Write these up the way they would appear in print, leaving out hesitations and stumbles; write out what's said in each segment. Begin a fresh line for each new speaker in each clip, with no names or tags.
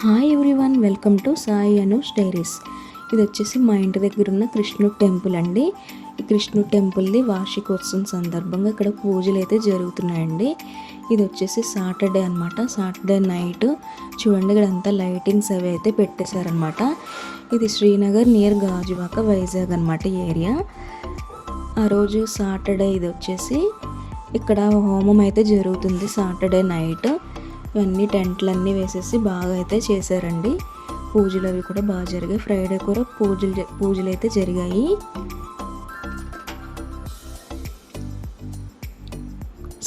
Hi everyone, welcome to Sai Anush diaries. ఇది వచ్చేసి మా ఇంటి దగ్గర ఉన్న కృష్ణుడు టెంపుల్ అండి. ఈ కృష్ణుడు టెంపుల్ది వార్షికోత్సవం సందర్భంగా ఇక్కడ పూజలు అయితే జరుగుతున్నాయండి. ఇది వచ్చేసి సాటర్డే అనమాట. సాటర్డే నైట్ చూడండి, ఇక్కడ అంతా లైటింగ్స్ అవి అయితే పెట్టేశారనమాట. ఇది శ్రీనగర్ నియర్ గాజువాక, వైజాగ్ అనమాట ఏరియా. ఆ రోజు సాటర్డే ఇది వచ్చేసి ఇక్కడ హోమం అయితే జరుగుతుంది సాటర్డే నైట్. ఇవన్నీ టెంట్లన్నీ వేసేసి బాగా అయితే చేశారండి. పూజలు అవి కూడా బాగా జరిగాయి. ఫ్రైడే కూడా పూజలు అయితే జరిగాయి.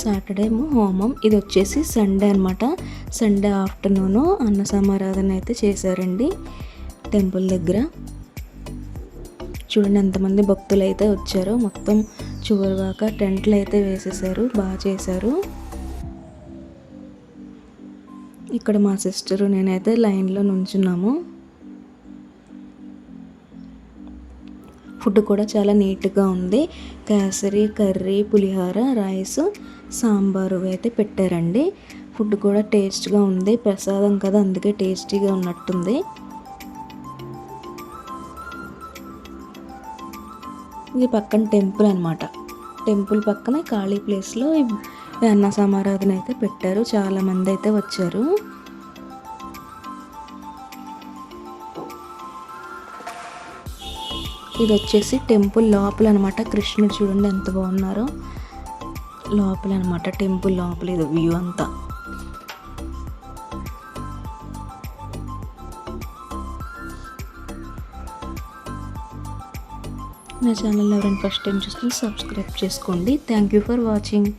సాటర్డే ఏమో హోమం. ఇది వచ్చేసి సండే అనమాట. సండే ఆఫ్టర్నూను అన్న సమారాధన అయితే చేశారండి టెంపుల్ దగ్గర. చూడండి ఎంతమంది భక్తులు అయితే వచ్చారో. మొత్తం చివరిదాకా టెంట్లు అయితే వేసేసారు, బాగా చేశారు. ఇక్కడ మా సిస్టరు నేనైతే లైన్లో నుంచున్నాము. ఫుడ్ కూడా చాలా నీట్గా ఉంది. కేసరి, కర్రీ, పులిహోర, రైస్, సాంబారు అయితే పెట్టారండి. ఫుడ్ కూడా టేస్ట్గా ఉంది. ప్రసాదం కదా, అందుకే టేస్టీగా ఉన్నట్టుంది. ఇది పక్కన టెంపుల్ అనమాట. టెంపుల్ పక్కన ఖాళీ ప్లేస్లో అన్న సమారాధన అయితే పెట్టారు. చాలామంది అయితే వచ్చారు. ఇది వచ్చేసి టెంపుల్ లోపల అనమాట. కృష్ణుడు చూడండి ఎంత బాగున్నారో. లోపల అనమాట, టెంపుల్ లోపల ఇది వ్యూ అంతా. నా ఛానల్ ఎవరైనా ఫస్ట్ టైం చూస్తే సబ్స్క్రైబ్ చేసుకోండి. Thank you for watching.